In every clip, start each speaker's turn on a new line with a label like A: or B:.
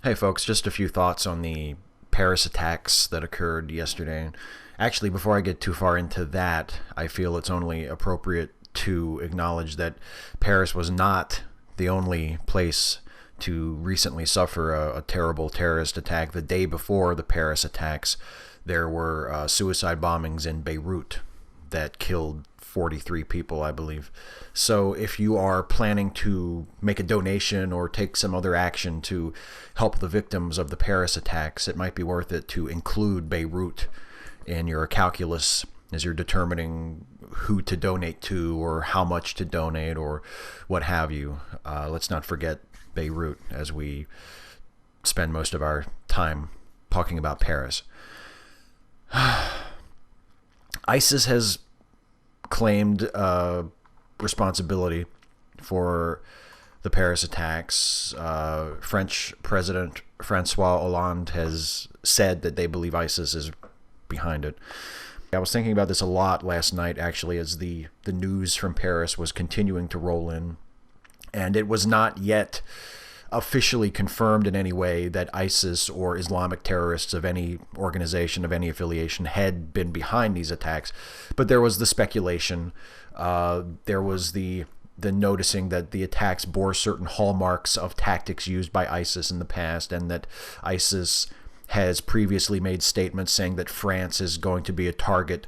A: Hey folks, just a few thoughts on the Paris attacks that occurred yesterday. Actually, before I get too far into that, I feel it's only appropriate to acknowledge that Paris was not the only place to recently suffer a terrible terrorist attack. The day before the Paris attacks, there were suicide bombings in Beirut that killed 43 people, I believe. So if you are planning to make a donation or take some other action to help the victims of the Paris attacks, it might be worth it to include Beirut in your calculus as you're determining who to donate to or how much to donate or what have you. Let's not forget Beirut as we spend most of our time talking about Paris. ISIS has claimed responsibility for the Paris attacks. French President Francois Hollande has said that they believe ISIS is behind it. I was thinking about this a lot last night, actually, as the news from Paris was continuing to roll in. And it was not yet officially confirmed in any way that ISIS or Islamic terrorists of any organization, of any affiliation, had been behind these attacks. But there was the speculation. There was the noticing that the attacks bore certain hallmarks of tactics used by ISIS in the past, and that ISIS has previously made statements saying that France is going to be a target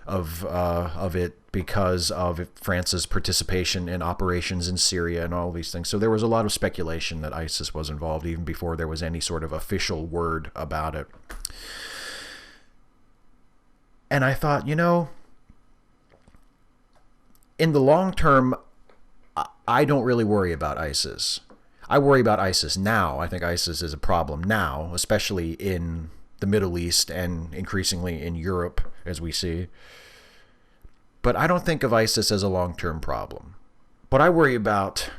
A: of it because of France's participation in operations in Syria and all these things. So there was a lot of speculation that ISIS was involved even before there was any sort of official word about it. And I thought, in the long term, I don't really worry about ISIS. I worry about ISIS now. I think ISIS is a problem now, especially in the Middle East and increasingly in Europe, as we see. But I don't think of ISIS as a long-term problem. What I worry about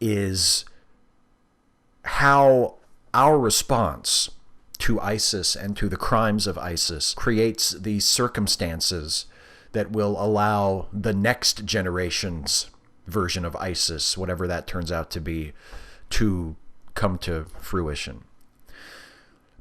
A: is how our response to ISIS and to the crimes of ISIS creates these circumstances that will allow the next generation's version of ISIS, whatever that turns out to be, to come to fruition.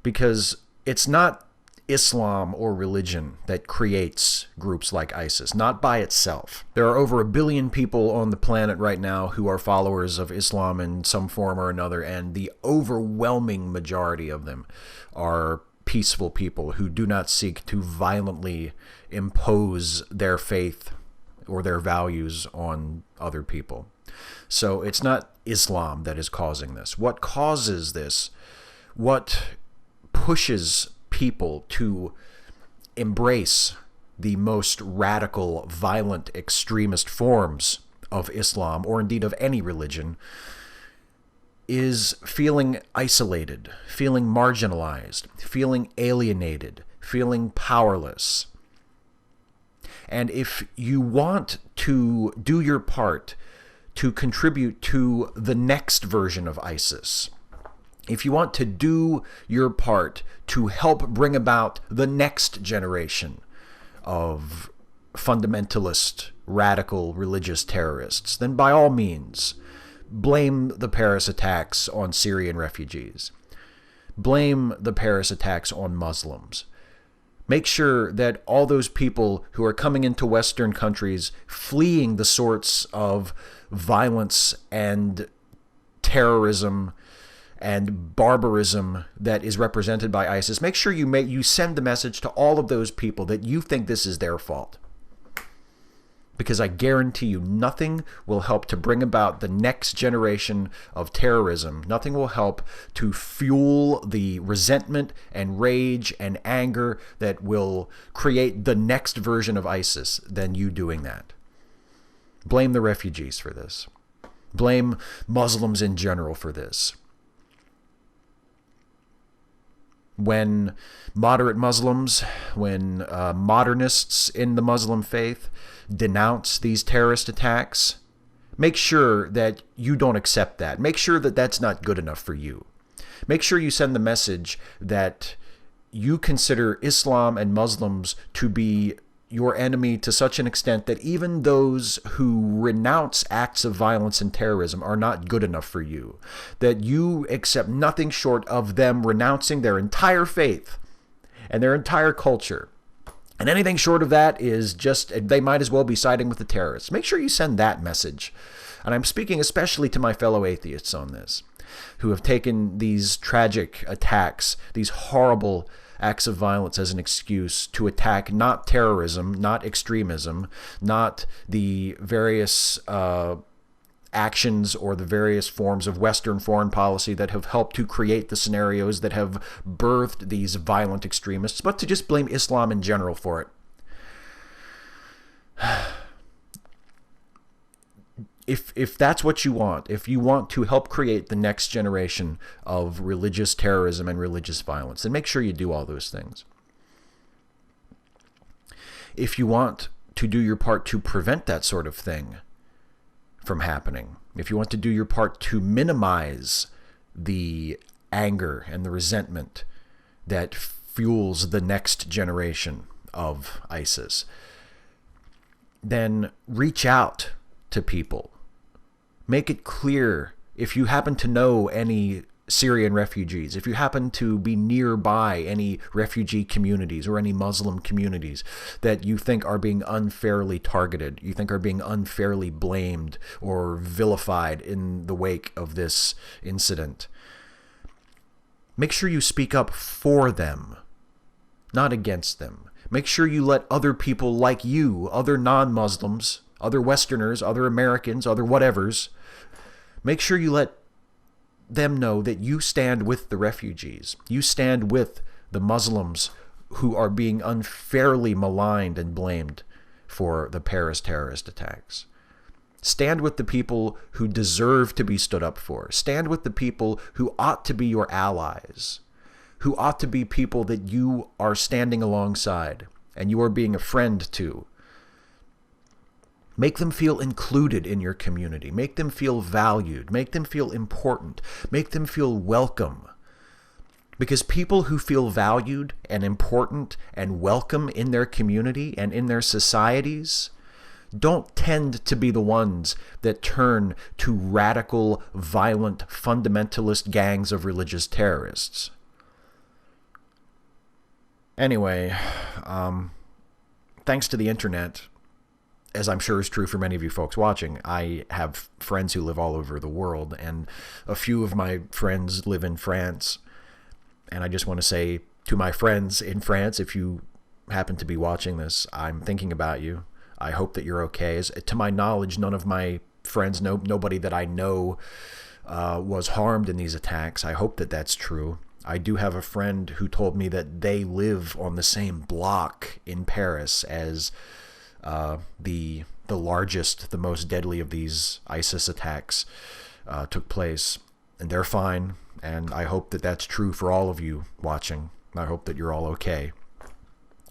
A: Because it's not Islam or religion that creates groups like ISIS, not by itself. There are over 1 billion people on the planet right now who are followers of Islam in some form or another, and the overwhelming majority of them are peaceful people who do not seek to violently impose their faith or their values on other people. So it's not Islam that is causing this. What causes this, what pushes people to embrace the most radical, violent, extremist forms of Islam, or indeed of any religion, is feeling isolated, feeling marginalized, feeling alienated, feeling powerless. And if you want to do your part to contribute to the next version of ISIS, if you want to do your part to help bring about the next generation of fundamentalist, radical religious terrorists, then by all means, blame the Paris attacks on Syrian refugees. Blame the Paris attacks on Muslims. Make sure that all those people who are coming into Western countries fleeing the sorts of violence and terrorism and barbarism that is represented by ISIS, make sure you send the message to all of those people that you think this is their fault. Because I guarantee you nothing will help to bring about the next generation of terrorism. Nothing will help to fuel the resentment and rage and anger that will create the next version of ISIS than you doing that. Blame the refugees for this. Blame Muslims in general for this. When moderate Muslims, when modernists in the Muslim faith denounce these terrorist attacks, make sure that you don't accept that. Make sure that that's not good enough for you. Make sure you send the message that you consider Islam and Muslims to be your enemy to such an extent that even those who renounce acts of violence and terrorism are not good enough for you, that you accept nothing short of them renouncing their entire faith and their entire culture. And anything short of that is just, they might as well be siding with the terrorists. Make sure you send that message. And I'm speaking especially to my fellow atheists on this, who have taken these tragic attacks, these horrible acts of violence as an excuse to attack not terrorism, not extremism, not the various actions or the various forms of Western foreign policy that have helped to create the scenarios that have birthed these violent extremists, but to just blame Islam in general for it. If that's what you want, if you want to help create the next generation of religious terrorism and religious violence, then make sure you do all those things. If you want to do your part to prevent that sort of thing from happening, if you want to do your part to minimize the anger and the resentment that fuels the next generation of ISIS, then reach out to people. Make it clear, if you happen to know any Syrian refugees, if you happen to be nearby any refugee communities or any Muslim communities that you think are being unfairly targeted, you think are being unfairly blamed or vilified in the wake of this incident, make sure you speak up for them, not against them. Make sure you let other people like you, other non-Muslims, other Westerners, other Americans, other whatevers, make sure you let them know that you stand with the refugees. You stand with the Muslims who are being unfairly maligned and blamed for the Paris terrorist attacks. Stand with the people who deserve to be stood up for. Stand with the people who ought to be your allies, who ought to be people that you are standing alongside and you are being a friend to. Make them feel included in your community. Make them feel valued. Make them feel important. Make them feel welcome. Because people who feel valued and important and welcome in their community and in their societies don't tend to be the ones that turn to radical, violent, fundamentalist gangs of religious terrorists. Anyway, thanks to the internet, as I'm sure is true for many of you folks watching, I have friends who live all over the world, and a few of my friends live in France. And I just want to say to my friends in France, if you happen to be watching this, I'm thinking about you. I hope that you're okay. To my knowledge, none of my friends, nobody that I know was harmed in these attacks. I hope that that's true. I do have a friend who told me that they live on the same block in Paris as the largest, the most deadly of these ISIS attacks took place, and they're fine. And I hope that that's true for all of you watching. I hope that you're all okay.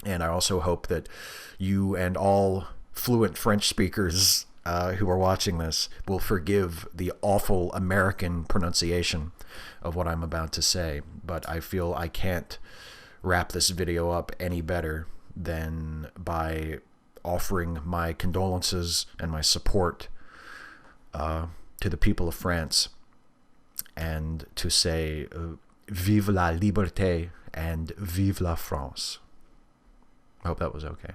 A: And I also hope that you and all fluent French speakers who are watching this will forgive the awful American pronunciation of what I'm about to say. But I feel I can't wrap this video up any better than by offering my condolences and my support to the people of France, and to say Vive la liberté and Vive la France. I hope that was okay.